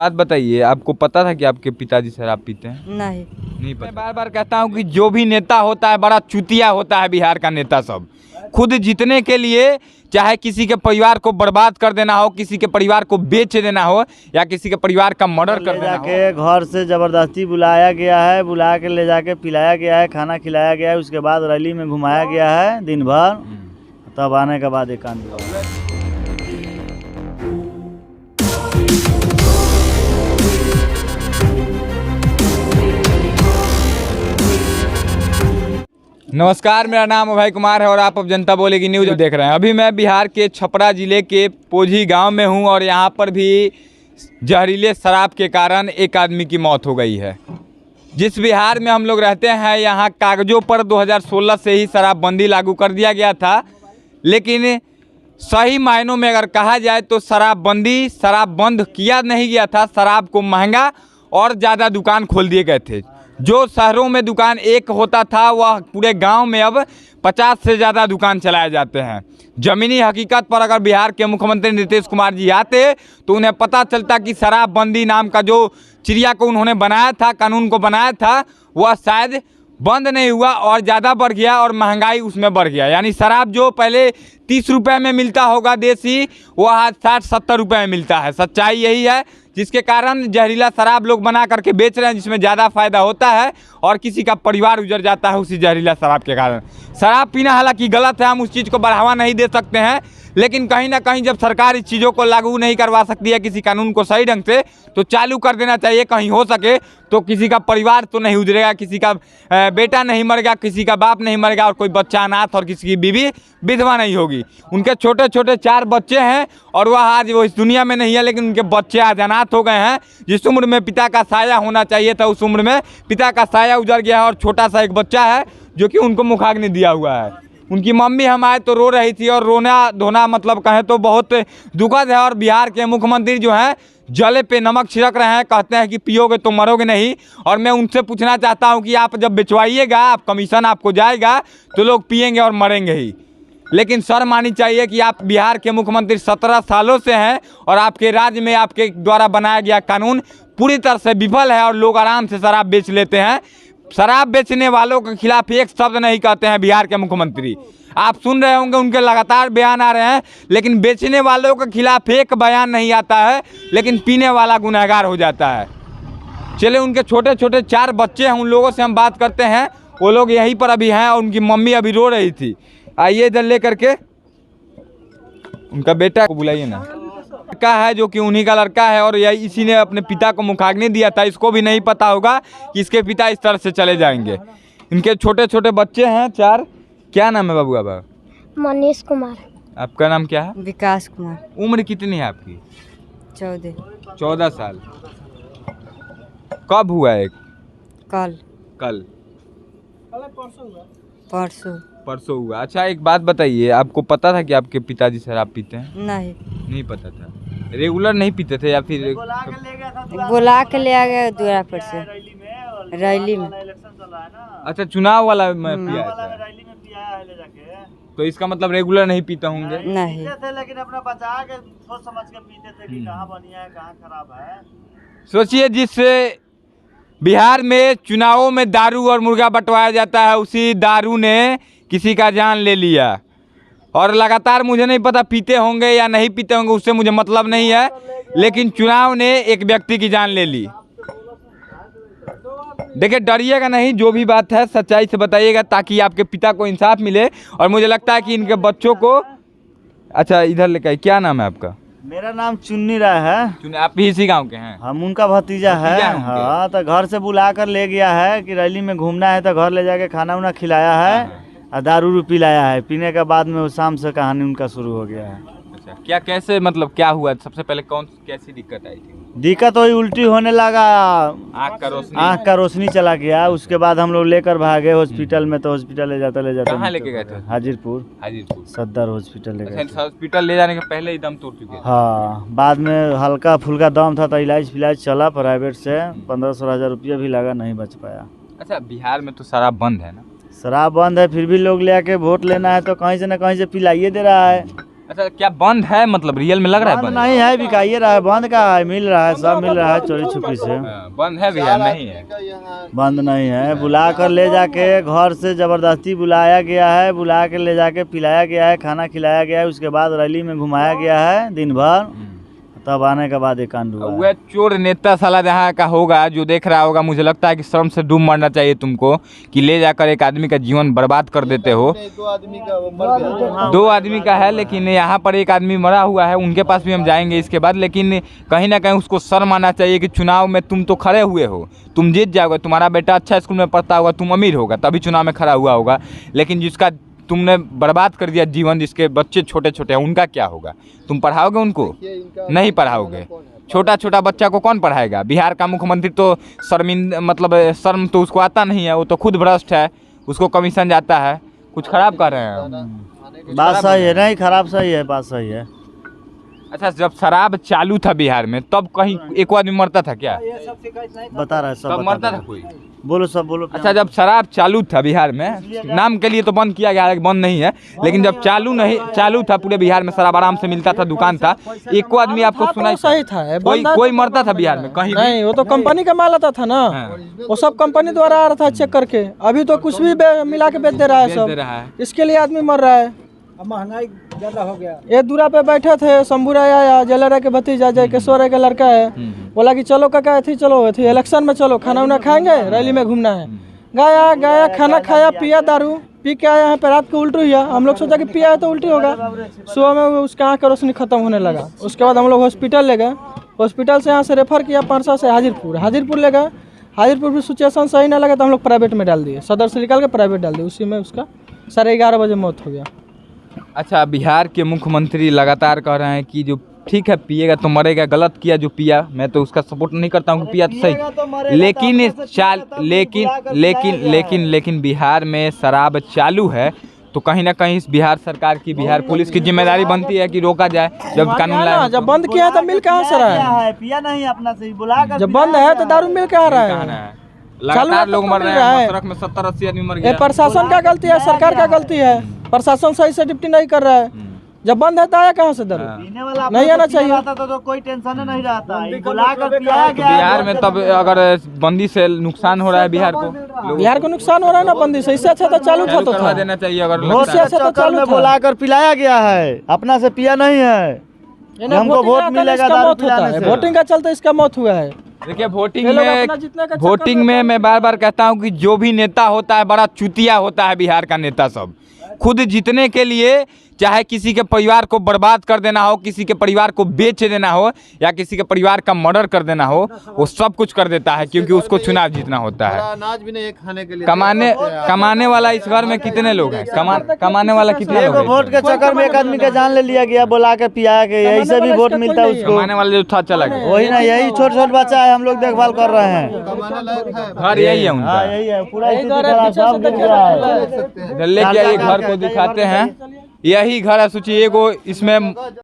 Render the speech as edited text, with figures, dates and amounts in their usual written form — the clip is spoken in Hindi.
बात बताइए, आपको पता था कि आपके पिताजी शराब पीते हैं? नहीं पता। मैं बार बार कहता हूँ कि जो भी नेता होता है बड़ा चुतिया होता है। बिहार का नेता सब खुद जीतने के लिए चाहे किसी के परिवार को बर्बाद कर देना हो, किसी के परिवार को बेच देना हो या किसी के परिवार का मर्डर कर देना हो। घर से जबरदस्ती बुलाया गया है, बुला के ले जाके पिलाया गया है, खाना खिलाया गया है, उसके बाद रैली में घुमाया गया है दिन भर, तब आने के बाद एकांत हुआ। नमस्कार, मेरा नाम अभय कुमार है और आप अब जनता बोलेगी न्यूज़ देख रहे हैं। अभी मैं बिहार के छपरा ज़िले के पोझी गांव में हूं और यहां पर भी जहरीले शराब के कारण एक आदमी की मौत हो गई है। जिस बिहार में हम लोग रहते हैं यहां कागज़ों पर 2016 से ही शराबबंदी लागू कर दिया गया था, लेकिन सही मायनों में अगर कहा जाए तो शराब बंद किया नहीं गया था। शराब को महंगा और ज़्यादा दुकान खोल दिए गए थे। जो शहरों में दुकान एक होता था वह पूरे गांव में अब 50 से ज़्यादा दुकान चलाए जाते हैं। ज़मीनी हकीकत पर अगर बिहार के मुख्यमंत्री नीतीश कुमार जी आते तो उन्हें पता चलता कि शराबबंदी नाम का जो चिड़िया को उन्होंने बनाया था, कानून को बनाया था, वह शायद बंद नहीं हुआ और ज़्यादा बढ़ गया और महंगाई उसमें बढ़ गया। यानी शराब जो पहले 30 रुपये में मिलता होगा देसी, वह आज 60-70 रुपये में मिलता है। सच्चाई यही है, जिसके कारण जहरीला शराब लोग बना करके बेच रहे हैं, जिसमें ज़्यादा फ़ायदा होता है और किसी का परिवार उजड़ जाता है उसी जहरीला शराब के कारण। शराब पीना हालांकि गलत है, हम उस चीज़ को बढ़ावा नहीं दे सकते हैं, लेकिन कहीं ना कहीं जब सरकार इस चीज़ों को लागू नहीं करवा सकती है किसी कानून को सही ढंग से, तो चालू कर देना चाहिए। कहीं हो सके तो किसी का परिवार तो नहीं उजड़ेगा, किसी का बेटा नहीं मरेगा, किसी का बाप नहीं मरेगा और कोई बच्चा अनाथ और किसी की बीवी विधवा नहीं होगी। उनके छोटे छोटे 4 बच्चे हैं और वह आज वो इस दुनिया में नहीं है, लेकिन उनके बच्चे आज अनाथ हो गए हैं। जिस उम्र में पिता का साया होना चाहिए था उस उम्र में पिता का साया उजड़ गया है और छोटा सा एक बच्चा है जो कि उनको मुखाग्नि दिया हुआ है। उनकी मम्मी हम आए तो रो रही थी और रोना धोना मतलब कहें तो बहुत दुखद है। और बिहार के मुख्यमंत्री जो हैं जले पे नमक छिड़क रहे हैं, कहते हैं कि पियोगे तो मरोगे नहीं। और मैं उनसे पूछना चाहता हूं कि आप जब बेचवाइएगा, आप कमीशन आपको जाएगा तो लोग पिएंगे और मरेंगे ही। लेकिन शर्म आनी चाहिए कि आप बिहार के मुख्यमंत्री 17 सालों से हैं और आपके राज्य में आपके द्वारा बनाया गया कानून पूरी तरह से विफल है और लोग आराम से शराब बेच लेते हैं। शराब बेचने वालों के खिलाफ एक शब्द नहीं कहते हैं बिहार के मुख्यमंत्री। आप सुन रहे होंगे उनके लगातार बयान आ रहे हैं, लेकिन बेचने वालों के खिलाफ एक बयान नहीं आता है, लेकिन पीने वाला गुनहगार हो जाता है। चले, उनके छोटे छोटे 4 बच्चे हैं, उन लोगों से हम बात करते हैं। वो लोग यहीं पर अभी हैं और उनकी मम्मी अभी रो रही थी। आइए इधर ले करके, उनका बेटा को बुलाइए ना। लड़का है जो कि उन्हीं का लड़का है और यही इसी ने अपने पिता को मुखाग्नि दिया था। इसको भी नहीं पता होगा कि इसके पिता इस तरह से चले जाएंगे। इनके छोटे छोटे बच्चे हैं 4। क्या नाम है बाबू आपका? मनीष कुमार। आपका नाम क्या है? विकास कुमार। उम्र कितनी है आपकी? 14 साल। कब हुआ एक? कल परसों हुआ। अच्छा, एक बात बताइए, आपको पता था कि आपके पिताजी शराब पीते हैं? नहीं पता था। रेगुलर नहीं पीते थे या फिर बुला के ले आ गया दूरा पर से रैली में। अच्छा, चुनाव वाला में पिया था। तो इसका मतलब रेगुलर नहीं पीते होंगे? नहीं, लेकिन अपना बचा के सोच समझ के पीते थे कि कहाँ बढ़िया है कहाँ खराब है। सोचिए, जिस बिहार में चुनावों में दारू और मुर्गा बंटवाया जाता है, उसी दारू ने किसी का जान ले लिया। और लगातार मुझे नहीं पता पीते होंगे या नहीं पीते होंगे, उससे मुझे मतलब नहीं है, लेकिन चुनाव ने एक व्यक्ति की जान ले ली। देखिए, डरिएगा नहीं, जो भी बात है सच्चाई से बताइएगा ताकि आपके पिता को इंसाफ मिले। और मुझे लगता है कि इनके बच्चों को, अच्छा इधर लेकर, क्या नाम है आपका? मेरा नाम चुन्नी राय है। आप भी इसी गांव के हैं? हम उनका भतीजा है। हाँ, तो घर से बुला कर ले गया है कि रैली में घूमना है, तो घर ले जाके खाना उना खिलाया है और दारू पिलाया है। पीने के बाद में वो शाम से कहानी उनका शुरू हो गया है। अच्छा, क्या कैसे मतलब क्या हुआ? सबसे पहले कैसी दिक्कत आई थी? दिक्कत वही उल्टी होने लगा, आँख का रोशनी चला गया। उसके बाद हम लोग लेकर भागे हॉस्पिटल में, तो हॉस्पिटल ले जाते कहाँ लेके गए थे? हाजीरपुर सदर हॉस्पिटल ले गए। हॉस्पिटल ले जाने के पहले ही दम तोड़ चुके? हाँ, बाद में हल्का फुल्का दम था तो इलाज चला प्राइवेट से। 1500-1000 रुपया भी लगा, नहीं बच पाया। अच्छा, बिहार में तो शराब बंद है ना? शराब बंद है, फिर भी लोग ले आके वोट लेना है तो कहीं से न कहीं से पिलाइए दे रहा है। अच्छा, क्या बंद है? मतलब रियल में लग रहा है बंद बंद नहीं है, बिकाइए रहा है, बंद का है, मिल रहा है, सब मिल रहा है चोरी छुपी से। बंद है बिहार नहीं है? बंद नहीं है, बुला कर ले जाके घर से जबरदस्ती बुलाया गया है, बुला के ले जाके पिलाया गया है, खाना खिलाया गया है, उसके बाद रैली में घुमाया गया है दिन भर, तब आने के बाद एक कांड हुआ है। वह चोर नेता साला जहाँ का होगा, जो देख रहा होगा, मुझे लगता है कि शर्म से डूब मरना चाहिए तुमको कि ले जाकर एक आदमी का जीवन बर्बाद कर देते हो। 2 आदमी का है, लेकिन यहाँ पर एक आदमी मरा हुआ है, उनके पास भी हम जाएंगे इसके बाद। लेकिन कहीं ना कहीं उसको शर्म आना चाहिए कि चुनाव में तुम तो खड़े हुए हो, तुम जीत जाओगे, तुम्हारा बेटा अच्छा स्कूल में पढ़ता होगा, तुम अमीर होगा तभी चुनाव में खड़ा हुआ होगा, लेकिन जिसका तुमने बर्बाद कर दिया जीवन, जिसके बच्चे छोटे छोटे हैं, उनका क्या होगा? तुम पढ़ाओगे उनको? नहीं पढ़ाओगे। छोटा छोटा बच्चा को कौन पढ़ाएगा? बिहार का मुख्यमंत्री तो शर्मिंदा, मतलब शर्म तो उसको आता नहीं है, वो तो खुद भ्रष्ट है, उसको कमीशन जाता है। कुछ खराब कर रहे हैं? बात सही है, नहीं खराब सही है, बात सही है। अच्छा, जब शराब चालू था बिहार में तब कहीं एक आदमी मरता था क्या? बता रहा है सब, तब बता मरता रहा था है। कोई? बोलो सब बोलो। अच्छा, जब शराब चालू था बिहार में, नाम के लिए तो बंद किया गया है, बंद नहीं है, लेकिन जब चालू था पूरे बिहार में, शराब आराम से मिलता था, दुकान था, एक आदमी आपको सुना सही था, कोई मरता था बिहार में कहीं नहीं? वो तो कंपनी का माल आता था ना, वो सब कंपनी द्वारा आ रहा था चेक करके। अभी तो कुछ भी मिला के बेच दे रहा है सब, इसके लिए आदमी मर रहा है। महंगाई ज्यादा हो गया। ये दूरा पे बैठे थे, शंभू राय आया, जयलरा के भतीजा जयकेश्वर राय का लड़का है, बोला कि चलो काका थी, चलो थी इलेक्शन में, चलो खाना उना खाएंगे, रैली में घूमना है। गया खाना खाया, पिया दारू पी के आया है, रात को उल्टी हुआ। हम लोग सोचा कि पिया है तो उल्टी होगा, सुबह में उसका आँख का रोशनी खत्म होने लगा। उसके बाद हम लोग हॉस्पिटल ले गए, हॉस्पिटल से यहाँ से रेफर किया परसा से हाजीरपुर ले गए। हाजीरपुर में सिचुएशन सही ना लगा तो हम लोग प्राइवेट में डाल दिए, सदर से निकाल के प्राइवेट डाल दिए, उसी में उसका 11:30 बजे मौत हो गया। अच्छा, बिहार के मुख्यमंत्री लगातार कह रहे हैं कि जो ठीक है पिएगा तो मरेगा, गलत किया जो पिया, मैं तो उसका सपोर्ट नहीं करता हूँ कि पिया तो सही, लेकिन बिहार में शराब चालू है तो कहीं ना कहीं इस बिहार सरकार की, बिहार पुलिस की जिम्मेदारी बनती है कि रोका जाए। जब कानून लाया, जब बंद किया तो मिल कहाँ से रहा है? पिया नहीं अपना से बुला कर, जब बंद है तो दारू मिल कहाँ रहा है? लगातार लोग मर रहे हैं, सड़क में 70-80 आदमी मर गया। प्रशासन का गलती है, सरकार का गलती है, प्रशासन सही से ड्यूटी नहीं कर रहा है। जब बंद है तो आया कहाँ से दारू? नहीं आना चाहिए, तो कोई टेंशन नहीं रहता, बुला कर पिया गया। बिहार में तब अगर बंदी से नुकसान हो रहा है बिहार को नुकसान हो रहा है ना बंदी से, इससे अच्छा तो चालू था, तो था देना चाहिए। अगर इससे अच्छा तो चालू बुला कर पिलाया गया है, अपना से पिया नहीं है। हमको वोट मिलेगा, मौत होता है, वोटिंग का चलते इसका मौत हुआ है। देखिए, वोटिंग में मैं बार बार कहता हूं कि जो भी नेता होता है बड़ा चुतिया होता है। बिहार का नेता सब खुद जीतने के लिए चाहे किसी के परिवार को बर्बाद कर देना हो, किसी के परिवार को बेच देना हो, या किसी के परिवार का मर्डर कर देना हो, वो सब कुछ कर देता है क्योंकि उसको चुनाव जीतना होता है। अनाज भी नहीं खाने के लिए कमाने वाला इस घर में कितने लोग हैं? कमाने वाला कितने लोग हैं? वोट के चक्कर में एक आदमी का जान ले लिया गया, बुला के पिया के, यही से भी वोट मिलता है उसको। कमाने वाला जो था चला गया, वही ना, यही छोट बच्चा है, हम लोग देखभाल कर रहे हैं। घर यही है उनका, यही है, पूरा सब गिर गया है। लेके आइए घर को दिखाते हैं, यही घर है। सोचिए एगो इसमें